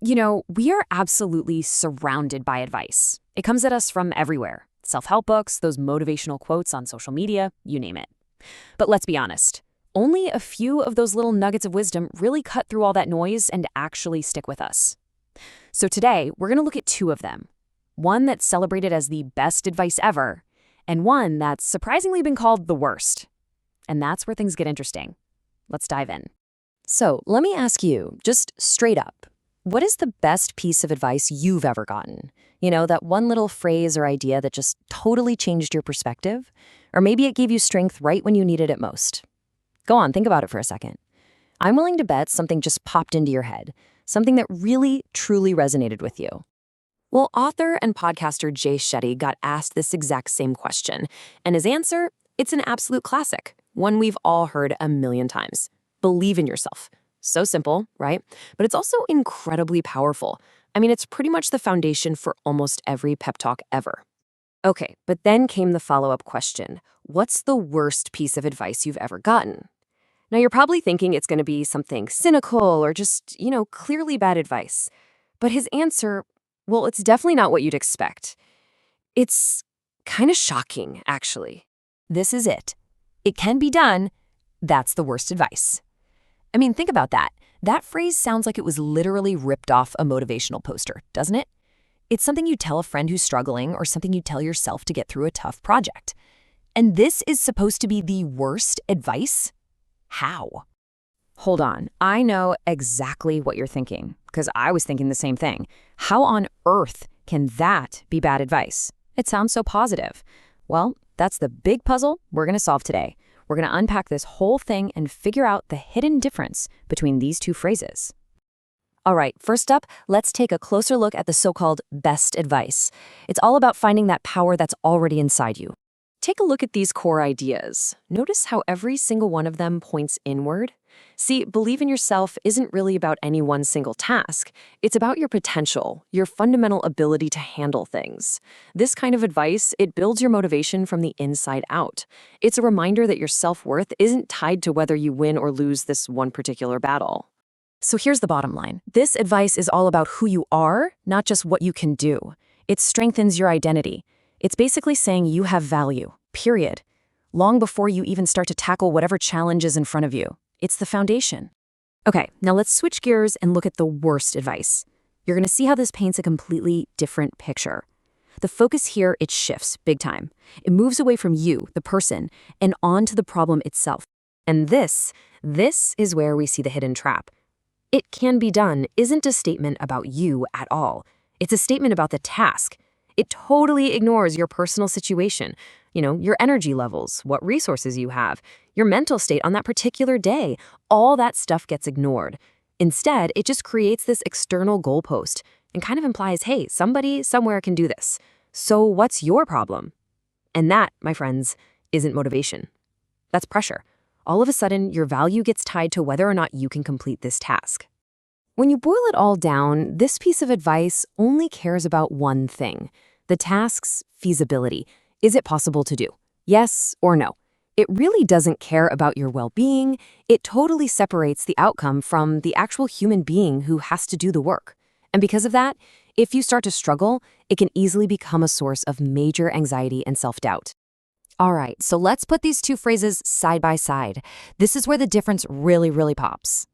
We are absolutely surrounded by advice. It comes at us from everywhere. Self-help books, those motivational quotes on social media, you name it. But let's be honest, only a few of those little nuggets of wisdom really cut through all that noise and actually stick with us. So today, we're going to look at two of them. One that's celebrated as the best advice ever, and one that's surprisingly been called the worst. And that's where things get interesting. Let's dive in. So let me ask you, just straight up, what is the best piece of advice you've ever gotten? That one little phrase or idea that just totally changed your perspective? Or maybe it gave you strength right when you needed it most. Go on, think about it for a second. I'm willing to bet something just popped into your head, something that really, truly resonated with you. Well, author and podcaster Jay Shetty got asked this exact same question, and his answer, it's an absolute classic, one we've all heard a million times. Believe in yourself. So simple, right? But it's also incredibly powerful. It's pretty much the foundation for almost every pep talk ever. Okay, but then came the follow-up question. What's the worst piece of advice you've ever gotten? Now, you're probably thinking it's going to be something cynical or just, clearly bad advice. But his answer, well, it's definitely not what you'd expect. It's kind of shocking, actually. This is it. It can be done. That's the worst advice. Think about that. That phrase sounds like it was literally ripped off a motivational poster, doesn't it? It's something you tell a friend who's struggling or something you tell yourself to get through a tough project. And this is supposed to be the worst advice? How? Hold on. I know exactly what you're thinking, because I was thinking the same thing. How on earth can that be bad advice? It sounds so positive. Well, that's the big puzzle we're going to solve today. We're going to unpack this whole thing and figure out the hidden difference between these two phrases. All right, first up, let's take a closer look at the so-called best advice. It's all about finding that power that's already inside you. Take a look at these core ideas. Notice how every single one of them points inward. See, believe in yourself isn't really about any one single task. It's about your potential, your fundamental ability to handle things. This kind of advice, it builds your motivation from the inside out. It's a reminder that your self-worth isn't tied to whether you win or lose this one particular battle. So here's the bottom line. This advice is all about who you are, not just what you can do. It strengthens your identity. It's basically saying you have value, period. Long before you even start to tackle whatever challenge is in front of you. It's the foundation. Okay, now let's switch gears and look at the worst advice. You're going to see how this paints a completely different picture. The focus here, it shifts big time. It moves away from you, the person, and onto the problem itself. And this is where we see the hidden trap. It can be done isn't a statement about you at all. It's a statement about the task. It totally ignores your personal situation, your energy levels, what resources you have, your mental state on that particular day. All that stuff gets ignored. Instead, it just creates this external goalpost and kind of implies, hey, somebody somewhere can do this. So what's your problem? And that, my friends, isn't motivation. That's pressure. All of a sudden, your value gets tied to whether or not you can complete this task. When you boil it all down, this piece of advice only cares about one thing: the task's feasibility. Is it possible to do? Yes or no? It really doesn't care about your well-being. It totally separates the outcome from the actual human being who has to do the work. And because of that, if you start to struggle, it can easily become a source of major anxiety and self-doubt. All right, so let's put these two phrases side by side. This is where the difference really, really pops.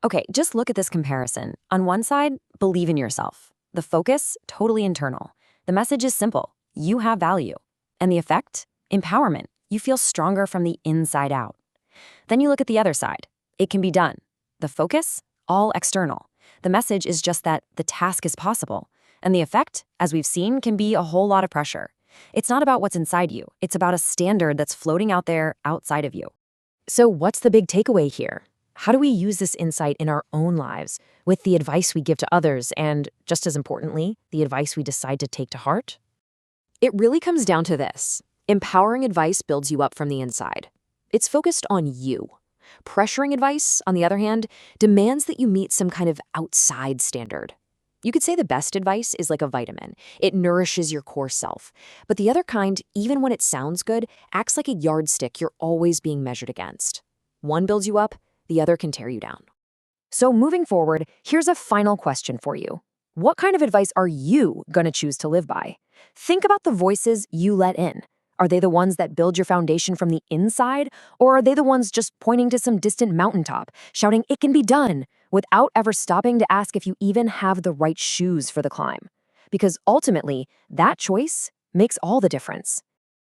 Okay, just look at this comparison. On one side, believe in yourself. The focus, totally internal. The message is simple. You have value. And the effect? Empowerment. You feel stronger from the inside out. Then you look at the other side. It can be done. The focus? All external. The message is just that the task is possible. And the effect, as we've seen, can be a whole lot of pressure. It's not about what's inside you. It's about a standard that's floating out there outside of you. So what's the big takeaway here? How do we use this insight in our own lives with the advice we give to others and, just as importantly, the advice we decide to take to heart? It really comes down to this. Empowering advice builds you up from the inside. It's focused on you. Pressuring advice, on the other hand, demands that you meet some kind of outside standard. You could say the best advice is like a vitamin. It nourishes your core self. But the other kind, even when it sounds good, acts like a yardstick you're always being measured against. One builds you up, the other can tear you down. So moving forward, here's a final question for you. What kind of advice are you going to choose to live by? Think about the voices you let in. Are they the ones that build your foundation from the inside, or are they the ones just pointing to some distant mountaintop, shouting, "It can be done," without ever stopping to ask if you even have the right shoes for the climb? Because ultimately, that choice makes all the difference.